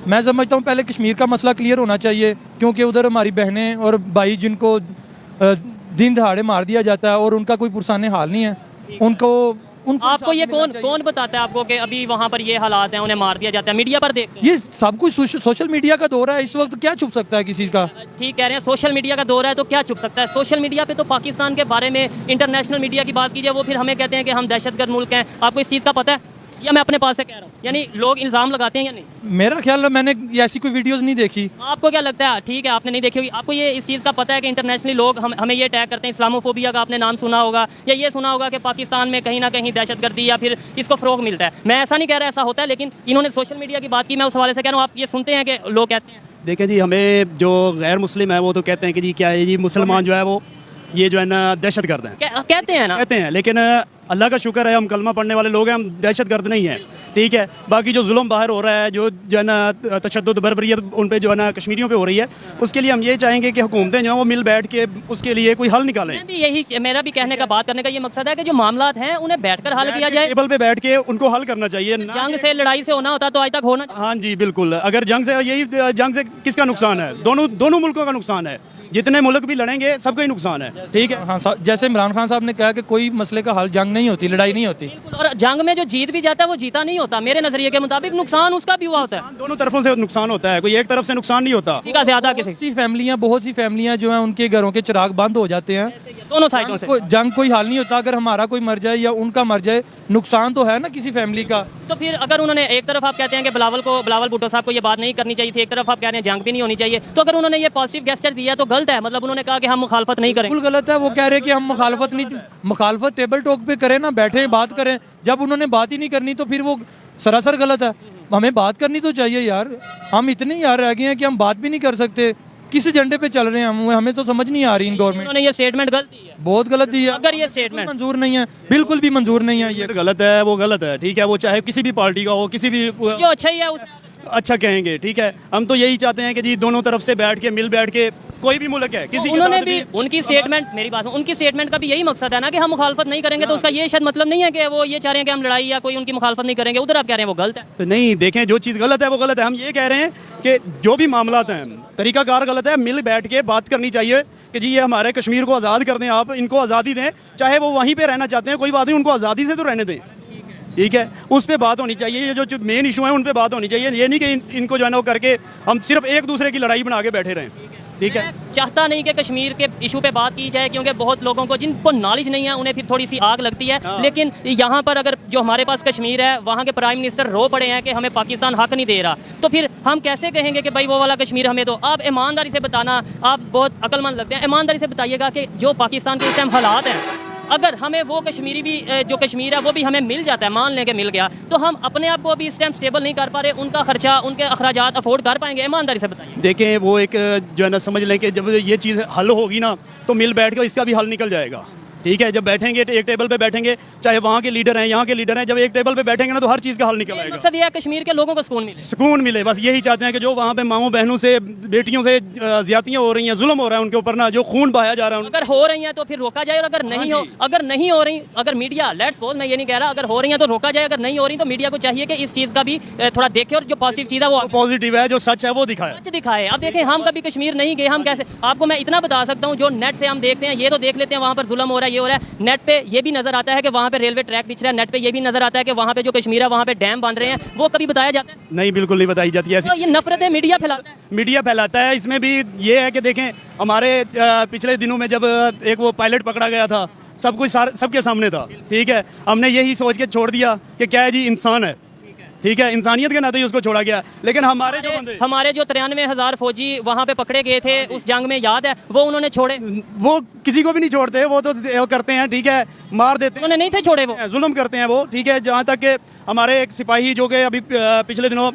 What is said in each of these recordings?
मैं समझता हूँ पहले कश्मीर का मसला क्लियर होना चाहिए, क्योंकि उधर हमारी बहनें और भाई जिनको दिन दहाड़े मार दिया जाता है और उनका कोई पुरसाने हाल नहीं है, उनको आपको ये कौन बताता है आपको कि अभी वहाँ पर ये हालात हैं, उन्हें मार दिया जाता है? मीडिया पर देखते हैं। ये सब कुछ सोशल मीडिया का दौर है, इस वक्त क्या छुप सकता है किसी का। ठीक कह रहे हैं, सोशल मीडिया का दौर है तो क्या छुप सकता है? सोशल मीडिया पे तो पाकिस्तान के बारे में इंटरनेशनल मीडिया की बात कीजिए, वो फिर हमें कहते हैं कि हम दहशतगर्द मुल्क हैं। आपको इस चीज़ का पता है या मैं अपने पास से कह रहा हूँ? यानी लोग इल्ज़ाम लगाते हैं या नहीं? मेरा ख्याल है मैंने ऐसी कोई वीडियोस नहीं देखी। आपको क्या लगता है? ठीक है, आपने नहीं देखी होगी। आपको ये इस चीज़ का पता है कि इंटरनेशनली लोग हमें ये टैग करते हैं, इस्लामोफोबिया का आपने नाम सुना होगा, या ये सुना होगा कि पाकिस्तान में कहीं ना कहीं दहशतगर्दी या फिर इसको फ़रोग मिलता है। मैं ऐसा नहीं कह रहा ऐसा होता है, लेकिन इन्होंने सोशल मीडिया की बात की, मैं उस हवाले से कह रहा हूँ। आप ये सुनते हैं कि लोग कहते हैं? देखें जी, हमें जो गैर मुस्लिम है वो तो कहते हैं कि जी क्या है जी, मुसलमान जो है वो ये जो है ना दहशतगर्द हैं, कहते हैं ना, कहते हैं। लेकिन अल्लाह का शुक्र है हम कलमा पढ़ने वाले लोग हैं, हम दहशतगर्द नहीं हैं, ठीक है। बाकी जो जुल्म बाहर हो रहा है, जो है ना तशद्दुद बर्बरियत उन पे जो है ना कश्मीरियों पे हो रही है, उसके लिए हम ये चाहेंगे कि हुकूमतें जो हैं वो मिल बैठ के उसके लिए कोई हल निकालें। मेरा भी कहने का, बात करने का ये मकसद है कि जो मामलात हैं उन्हें बैठकर हल किया जाए, टेबल पे बैठ के उनको हल करना चाहिए। जंग से लड़ाई से होना होता तो आज तक होना। हाँ जी बिल्कुल, अगर जंग से किसका नुकसान है? दोनों मुल्कों का नुकसान है, जितने मुल्क भी लड़ेंगे सबका ही नुकसान है, ठीक है। हाँ, जैसे इमरान खान साहब ने कहा कि कोई मसले का हल जंग नहीं होती, लड़ाई नहीं होती। और जंग में जो जीत भी जाता है वो जीता नहीं होता, मेरे नजरिए के मुताबिक नुकसान उसका भी हुआ होता है। दोनों तरफों से नुकसान होता है, कोई एक तरफ से नुकसान नहीं होता। ज्यादा बहुत सी फैमिलियां जो हैं उनके घरों के चिराग बंद हो जाते हैं, दोनों साइडों से। जंग कोई हल नहीं होता, अगर हमारा कोई मर जाए या उनका मर जाए, नुकसान तो है ना किसी फैमिली का। तो फिर अगर उन्होंने एक तरफ आप कहते हैं कि बिलावल भुट्टो साहब को ये बात नहीं करनी चाहिए थी, एक तरफ आप कह रहे हैं जंग भी नहीं होनी चाहिए, तो अगर उन्होंने ये पॉजिटिव गेस्चर दिया तो गलत है? मतलब उन्होंने कहा कि हम मुखालफत नहीं करें। बिल्कुल गलत है, वो कह रहे हैं कि हम मुखालफत टेबल टॉक पे करें ना, बैठे बात करें। जब उन्होंने बात ही नहीं करनी तो फिर वो सरासर गलत है। हमें बात करनी तो चाहिए यार, हम इतने यार रह गए हैं कि हम बात भी नहीं कर सकते। किस एजेंडे पे चल रहे हैं हम, हमें तो समझ नहीं आ रही इन गवर्नमेंट। उन्होंने ये स्टेटमेंट गलत दी है, बहुत गलत दी है। अगर ये स्टेटमेंट मंजूर नहीं है, बिल्कुल भी मंजूर नहीं है, ये गलत है, वो गलत है, ठीक है। वो चाहे किसी भी पार्टी का हो, किसी भी जो अच्छा ही है अच्छा कहेंगे, ठीक है। हम तो यही चाहते हैं कि जी दोनों तरफ से बैठ के मिल बैठ के, कोई भी मुल्क है किसी उन्होंने भी उनकी स्टेटमेंट, मेरी बात, उनकी स्टेटमेंट का भी यही मकसद है ना कि हम मुखालफत नहीं करेंगे, तो उसका ये शायद मतलब नहीं है कि वो ये चाह रहे हैं कि हम लड़ाई या कोई उनकी मुखालफत नहीं करेंगे। उधर आप कह रहे हैं वो गलत है। तो नहीं, देखें जो चीज़ गलत है वो गलत है। हम ये कह रहे हैं कि जो भी मामलात हैं, तरीकाकार गलत है, मिल बैठ के बात करनी चाहिए कि जी ये हमारे कश्मीर को आज़ाद कर दें, आप इनको आज़ादी दें, चाहे वो वहीं पर रहना चाहते हैं कोई बात नहीं, उनको आज़ादी से तो रहने दें, ठीक है। उस पे बात होनी चाहिए, ये जो मेन इशू है उन पे बात होनी चाहिए। ये नहीं कि इनको जो है ना वो करके हम सिर्फ एक दूसरे की लड़ाई बना के बैठे रहें, ठीक है। चाहता नहीं कि कश्मीर के इशू पे बात की जाए, क्योंकि बहुत लोगों को जिनको नॉलेज नहीं है उन्हें फिर थोड़ी सी आग लगती है। लेकिन यहाँ पर अगर जो हमारे पास कश्मीर है, वहाँ के प्राइम मिनिस्टर रो पड़े हैं कि हमें पाकिस्तान हक नहीं दे रहा, तो फिर हम कैसे कहेंगे कि भाई वो वाला कश्मीर हमें दो? आप ईमानदारी से बताना, आप बहुत अक्लमंद लगते हैं, ईमानदारी से बताइएगा कि जो पाकिस्तान के इस टाइम हालात हैं, अगर हमें वो कश्मीरी भी जो कश्मीर है वो भी हमें मिल जाता है, मान लें कि मिल गया, तो हम अपने आप को अभी इस टाइम स्टेबल नहीं कर पा रहे, उनका खर्चा, उनके अखराजात अफोर्ड कर पाएंगे? ईमानदारी से बताइए। देखें वो एक जो है ना समझ लें कि जब ये चीज़ हल होगी ना तो मिल बैठ कर इसका भी हल निकल जाएगा, ठीक है। जब बैठेंगे एक टेबल पे बैठेंगे, चाहे वहाँ के लीडर हैं, यहाँ के लीडर हैं, जब एक टेबल पे बैठेंगे ना तो हर चीज़ का हल निकल आएगा। मकसद ये है कश्मीर के लोगों को सुकून मिले, बस यही चाहते हैं कि जो वहाँ पे माओ बहनों से, बेटियों से ज्यादतियाँ हो रही हैं, जुल्म हो रहा है उनके ऊपर ना, जो खून बहाया जा रहा है, अगर हो रही हैं तो फिर रोका जाए, और अगर नहीं हो रही, अगर मीडिया, लेट्स सपोज, मैं ये नहीं कह रहा, अगर हो रही हैं तो रोका जाए, अगर नहीं हो रही तो मीडिया को चाहिए कि इस चीज़ का भी थोड़ा देखे और जो पॉजिटिव चीज़ है वो पॉजिटिव है, जो सच है वो दिखाए। अब देखें, हम कभी कश्मीर नहीं गए, हम कैसे? आपको मैं इतना बता सकता हूँ, जो नेट से हम देखते हैं ये तो देख लेते हैं वहाँ पर जुल्म हो रहा है, ये हो रहा है, नेट पे ये भी नजर आता है कि वहाँ पे रेलवे ट्रैक बिछ रहा है, नेट पे ये भी नजर आता है कि वहाँ पे जो कश्मीर है वहाँ पे डैम बन रहे हैं, वो कभी बताया जाता है? नहीं, बिल्कुल नहीं बताई जाती है। तो ये नफरतें मीडिया फैलाता है। इसमें भी ये है कि देखें हमारे पिछले दिनों में जब एक वो पायलट पकड़ा गया था, सब कुछ सबके सामने था, ठीक है। हमने यही सोच के छोड़ दिया कि क्या है जी, इंसान है, ठीक है, इंसानियत के नाते ही उसको छोड़ा गया। लेकिन हमारे जो 93,000 फौजी वहाँ पे पकड़े गए थे उस जंग में, याद है, वो उन्होंने छोड़े? वो किसी को भी नहीं छोड़ते, वो तो करते हैं, ठीक है, मार देते हैं। उन्होंने नहीं थे छोड़े, वो जुल्म करते हैं वो, ठीक है। जहाँ तक कि हमारे एक सिपाही जो कि अभी पिछले दिनों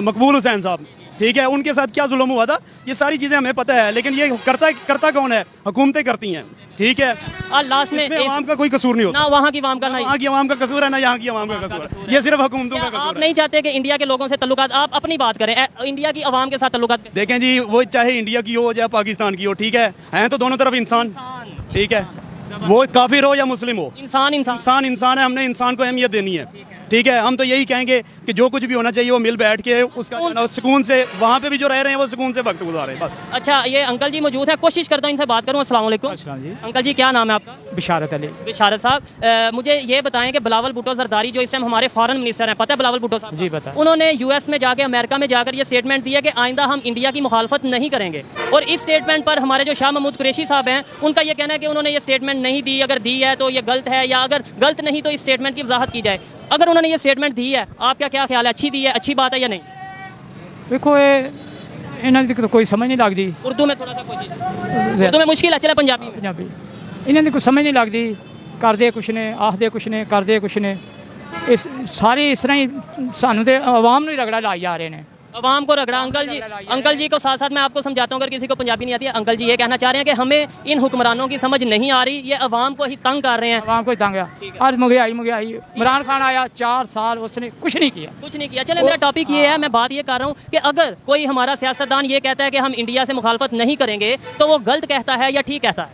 मकबूल हुसैन साहब, ठीक है, उनके साथ क्या जुल्म हुआ था, ये सारी चीज़ें हमें पता है। लेकिन ये करता कौन है? हुकूमतें करती हैं, ठीक है। लास्ट में आवाम का कोई कसूर नहीं होता, ना वहाँ की आवाम का, वहाँ की आवाम का कसूर है, ना यहाँ की आवाम का कसूर है, ये सिर्फ हुकूमतों का कसूर है। आप नहीं चाहते कि इंडिया के लोगों से तल्लुकात, आप अपनी बात करें, इंडिया की आवाम के साथ तल्लुकात देखें जी, वो चाहे इंडिया की हो या पाकिस्तान की हो, ठीक है, हैं तो दोनों तरफ इंसान, ठीक है, वो काफिर हो या मुस्लिम हो, इंसान है। हमने इंसान को अहमियत देनी है। ठीक है, हम तो यही कहेंगे कि जो कुछ भी होना चाहिए वो मिल बैठ के उसका जो है ना सुकून से, वहाँ पे भी जो रह रहे हैं वो सुकून से वक्त गुजारे बस। अच्छा, ये अंकल जी मौजूद है, कोशिश करता हूँ इनसे बात करूँ। अस्सलाम वालेकुम जी। अंकल जी, क्या नाम है आपका? बिशारत अली। बिशारत साहब, मुझे ये बताएं कि बिलावल भुट्टो जरदारी जो इस टाइम हमारे फॉरेन मिनिस्टर हैं, पता है बिलावल भुट्टो साहब? जी पता है। उन्होंने यूएस में जाके, अमेरिका में जाकर ये स्टेटमेंट दी है कि आइंदा हम इंडिया की मुखालफत नहीं करेंगे। और इस स्टेटमेंट पर हमारे जो शाह महमूद कुरैशी साहब हैं, उनका ये कहना है कि उन्होंने ये स्टेटमेंट नहीं दी, अगर दी है तो ये गलत है, या अगर गलत नहीं तो इस स्टेटमेंट की वजाहत की जाए। अगर उन्होंने ये स्टेटमेंट दी है, आपका क्या ख्याल है? अच्छी दी है, अच्छी बात है या नहीं? देखो ये इन्हों की तो कोई समझ नहीं लगती। उर्दू में थोड़ा सा कोशिश, उर्दू में मुश्किल है, चले पंजाबी में। पंजाबी इन्हों की कोई समझ नहीं लगती, करते कुछ ने, आखते कुछ ने, करते कुछ ने। इस सारे इस तरह ही सानू तो आवाम नूं ही रगड़ा लाई जा रहे हैं। अवाम को रगड़ा। अंकल जी को साथ साथ मैं आपको समझाता हूँ, अगर किसी को पंजाबी नहीं आती है। अंकल जी ये कहना चाह रहे हैं कि हमें इन हुक्मरानों की समझ नहीं आ रही, ये अवाम को ही तंग कर रहे हैं। आवाम को ही तंग है। आज महंगाई इमरान खान आया 4 साल, उसने कुछ नहीं किया। चले, मेरा टॉपिक ये है, मैं बात ये कर रहा हूँ कि अगर कोई हमारा सियासतदान ये कहता है कि हम इंडिया से मुखालफत नहीं करेंगे, तो वो गलत कहता है या ठीक कहता है?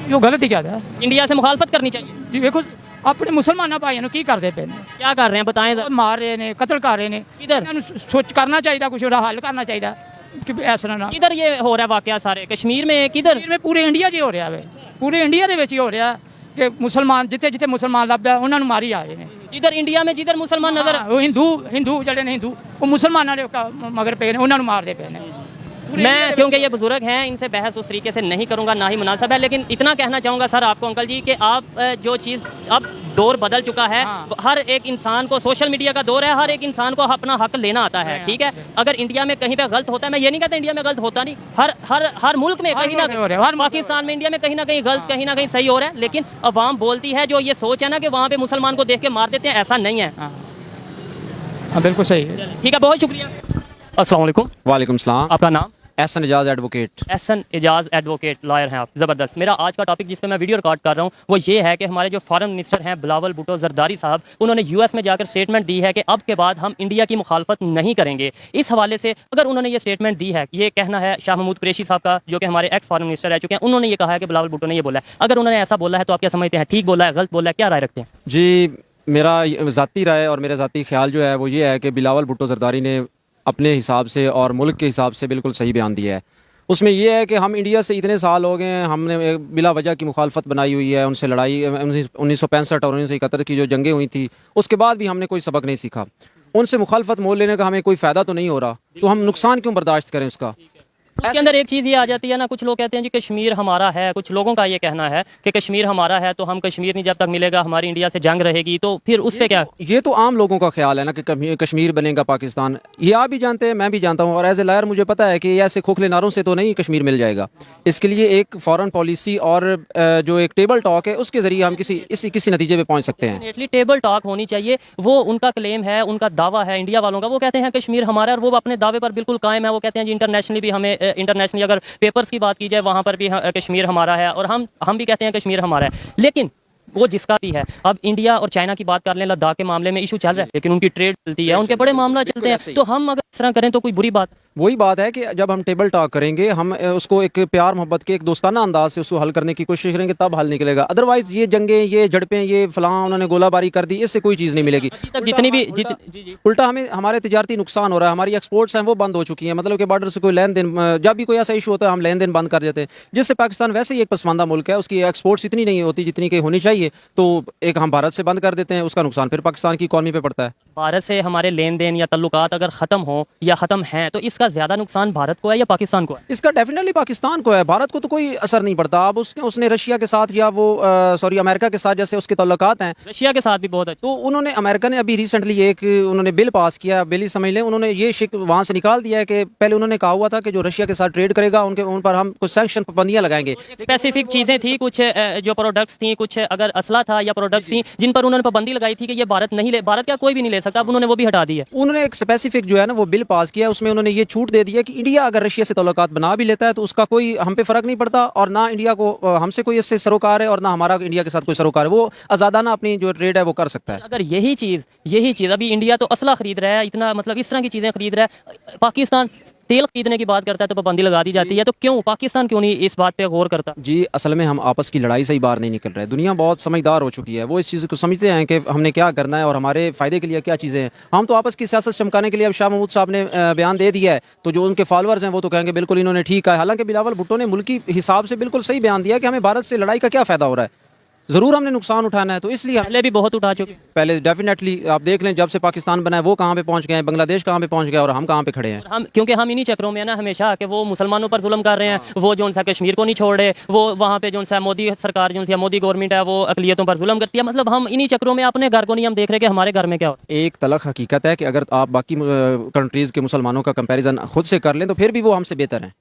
यो गलत ही कहता है। इंडिया से मुखालफत करनी चाहिए। जी देखो अपने मुसलमान भाइयों की करते पे ने, क्या कर रहे हैं बताएं जरा। मार रहे ने, कत्ल कर रहे ने। किधर? इन्होंने सोच करना चाहिए, कुछ हल करना चाहिए कि ऐसा ना। किधर ये हो रहा है वाकया? सारे कश्मीर में? किधर? में पूरे इंडिया 'ਚ हो रहा है, पूरे इंडिया ਦੇ ਵਿੱਚ ਹੀ ਹੋ ਰਿਹਾ कि मुसलमान जिते जिते मुसलमान ਲੱਭਦਾ ਉਹਨਾਂ ਨੂੰ ਮਾਰੀ ਆ ਰਹੇ ਨੇ। जिधर इंडिया में जिधर मुसलमान नजर, ਉਹ ਹਿੰਦੂ ਜਿਹੜੇ ਨੇ ਹਿੰਦੂ ਉਹ ਮੁਸਲਮਾਨਾਂ ਦੇ ਮਗਰ ਪਏ ਨੇ, ਉਹਨਾਂ ਨੂੰ ਮਾਰਦੇ ਪਏ ਨੇ। मैं क्योंकि ये बुजुर्ग हैं, इनसे बहस उस तरीके से नहीं करूंगा, ना ही मुनासिब है, लेकिन इतना कहना चाहूँगा सर आपको अंकल जी कि आप जो चीज़, अब दौर बदल चुका है। हर एक इंसान को, सोशल मीडिया का दौर है, हर एक इंसान को अपना हक लेना आता है। ठीक है, अगर इंडिया में कहीं पे गलत होता है, मैं ये नहीं कहता इंडिया में गलत होता नहीं, हर मुल्क में कहीं ना कहीं, हर पाकिस्तान में, इंडिया में कहीं ना कहीं गलत, कहीं ना कहीं सही हो रहा है। लेकिन अवाम बोलती है, जो ये सोच है ना कि वहाँ पे मुसलमान को देख के मार देते हैं, ऐसा नहीं है। हाँ बिल्कुल सही है। ठीक है, बहुत शुक्रिया। अस्सलाम वालेकुम। वालेकुम सलाम। आपका नाम? Ehsan Ejaz advocate. Ehsan Ejaz advocate, lawyer हैं आप, ज़बरदस्त। मेरा आज का टॉपिक जिस पे मैं वीडियो रिकॉर्ड कर रहा हूँ वो ये है कि हमारे जो फॉरेन मिनिस्टर हैं बिलावल भुट्टो जरदारी साहब, उन्होंने यूएस में जाकर स्टेटमेंट दी है कि अब के बाद हम इंडिया की मुखालफत नहीं करेंगे। इस हवाले से अगर उन्होंने ये स्टेटमेंट दी है, ये कहना है शाह महमूद कुरैशी साहब का, जो कि हमारे एक्स फॉरेन मिनिस्टर रह चुके हैं, उन्होंने ये कहा है कि बिलावल भुट्टो ने ये बोला है। अगर उन्होंने ऐसा बोला है तो आप क्या समझते हैं, ठीक बोला है, गलत बोला है, क्या राय रखते हैं? जी मेरा ज़ाती राय और मेरा ज़ाती ख्याल जो है वो ये है कि बिलावल भुट्टो जरदारी ने अपने हिसाब से और मुल्क के हिसाब से बिल्कुल सही बयान दिया है। उसमें यह है कि हम इंडिया से इतने साल हो गए, हमने बिला वजह की मुखालफत बनाई हुई है, उनसे लड़ाई 1965 और 1971 की जो जंगें हुई थी, उसके बाद भी हमने कोई सबक नहीं सीखा। उनसे मुखालफत मोल लेने का हमें कोई फ़ायदा तो नहीं हो रहा, तो हम नुकसान क्यों बर्दाश्त करें उसका? उसके अंदर एक चीज़ ये आ जाती है ना, कुछ लोग कहते हैं जी कश्मीर हमारा है, कुछ लोगों का ये कहना है कि कश्मीर हमारा है तो हम कश्मीर नहीं, जब तक मिलेगा हमारी इंडिया से जंग रहेगी, तो फिर उस पर क्या? ये तो आम लोगों का ख्याल है ना कि कश्मीर बनेगा पाकिस्तान। ये आप भी जानते हैं, मैं भी जानता हूँ, और एज ए लॉयर मुझे पता है कि ऐसे खोखले नारों से तो नहीं कश्मीर मिल जाएगा। इसके लिए एक फॉरेन पॉलिसी और जो एक टेबल टॉक है उसके ज़रिए हम किसी नतीजे पर पहुँच सकते हैं। डेफिनेटली टेबल टॉक होनी चाहिए, वो उनका क्लेम है, उनका दावा है इंडिया वालों का। वो कहते हैं कश्मीर हमारा है और वो अपने दावे पर बिल्कुल कायम है। वो कहते हैं जी इंटरनेशनली भी हमें, इंटरनेशनली अगर पेपर्स की बात की जाए वहाँ पर भी कश्मीर हमारा है, और हम भी कहते हैं कश्मीर हमारा है। लेकिन वो जिसका भी है, अब इंडिया और चाइना की बात कर लें, लद्दाख के मामले में इशू चल रहा है, लेकिन उनकी ट्रेड चलती है, उनके बड़े मामला चलते हैं, तो हम अगर इस तरह करें तो कोई बुरी बात? वही बात है कि जब हम टेबल टॉक करेंगे, हम उसको एक प्यार मोहब्बत के एक दोस्ताना अंदाज से उसको हल करने की कोशिश करेंगे, तब हल निकलेगा। अदरवाइज ये जंगें, ये झड़पें, ये फलां उन्होंने गोलाबारी कर दी, इससे कोई चीज़ नहीं मिलेगी। जितनी भी उल्टा हमें हमारे तिजारती नुकसान हो रहा है, हमारी एक्सपोर्ट्स हैं वो बंद हो चुकी हैं। मतलब कि बॉर्डर से कोई लेन देन, जब भी कोई ऐसा इशू होता है हम लेन देन बंद कर देते हैं, जिससे पाकिस्तान वैसे ही एक पसमानदा मुल्क है, उसकी एक्सपोर्ट्स इतनी नहीं होती जितनी की होनी चाहिए, तो एक हम भारत से बंद कर देते हैं, उसका नुकसान फिर पाकिस्तान की इकॉनमी पे पड़ता है। भारत से हमारे लेन देन या तल्लुकात अगर ख़त्म हो या ख़त्म हैं, तो इसका ज़्यादा नुकसान भारत को है या पाकिस्तान को है? इसका डेफिनेटली पाकिस्तान को है, भारत को तो कोई असर नहीं पड़ता। अब उसने रशिया के साथ या वो अमेरिका के साथ जैसे उसके तल्लुकात हैं, रशिया के साथ भी बहुत अच्छा। तो उन्होंने, अमेरिका ने अभी रिसेंटली एक उन्होंने बिल पास किया, बिल ही समझ लें, उन्होंने ये शिक वहाँ से निकाल दिया है कि पहले उन्होंने कहा हुआ था कि जो रशिया के साथ ट्रेड करेगा उन पर हम कुछ सैंक्शन, पाबंदियाँ लगाएंगे। स्पेसिफिक चीज़ें थी, कुछ जो प्रोडक्ट्स थी, कुछ अगर असला था या प्रोडक्ट्स थी जिन पर उन्होंने पाबंदी लगाई थी कि ये भारत नहीं ले, भारत क्या कोई भी नहीं ले सकता, अब उन्होंने वो भी हटा दी है। उन्होंने एक स्पेसिफिक जो है ना वो बिल पास किया, उसमें उन्होंने ये छूट दे दिया कि इंडिया अगर रशिया से तल्लुकात बना भी लेता है तो उसका कोई हम पे फर्क नहीं पड़ता, और ना इंडिया को हमसे कोई इससे सरोकार है और ना हमारा इंडिया के साथ कोई सरोकार है। वो आज़ादाना अपनी जो ट्रेड है वो कर सकता है। अगर यही चीज़ अभी इंडिया तो असला खरीद रहा है, इतना मतलब इस तरह की चीज़ें खरीद रहा है, तेल खरीदने की बात करता है तो पाबंदी लगा दी जाती है, तो क्यों पाकिस्तान क्यों नहीं इस बात पे गौर करता? जी असल में हम आपस की लड़ाई से ही बाहर नहीं निकल रहे। दुनिया बहुत समझदार हो चुकी है, वो इस चीज़ को समझते हैं कि हमने क्या करना है और हमारे फ़ायदे के लिए क्या चीज़ें हैं। हम तो आपस की सियासत चमकाने के लिए अब शाह महमूद साहब ने बयान दे दिया है, तो जो उनके फॉलोअर्स हैं वो तो कहेंगे बिल्कुल इन्होंने ठीक है। हालांकि बिलावल भुट्टो ने मुल्की हिसाब से बिल्कुल सही बयान दिया कि हमें भारत से लड़ाई का क्या फ़ायदा हो रहा है, ज़रूर हमने नुकसान उठाना है। तो इसलिए पहले भी बहुत उठा चुके हैं। पहले डेफिनेटली आप देख लें, जब से पाकिस्तान बना है वो कहाँ पे पहुँच गए हैं, बांग्लादेश कहाँ पे पहुँच गया और हम कहाँ पे खड़े हैं। हम क्योंकि हम इन्हीं चक्रों में है ना हमेशा कि वो मुसलमानों पर जुल्म कर रहे हैं, वो जो सा कश्मीर को नहीं छोड़ रहे, वो वहाँ पे जो सा मोदी सरकार जो सा मोदी गवर्नमेंट है वो अकलियतों पर जुल्म करती है। मतलब हम इन्हीं चक्रों में अपने घर को नहीं हम देख रहे कि हमारे घर में क्या हो। एक तलख हकीकत है कि अगर आप बाकी कंट्रीज़ के मुसलमानों का कंपैरिजन खुद से कर लें तो फिर भी वो हमसे बेहतर हैं।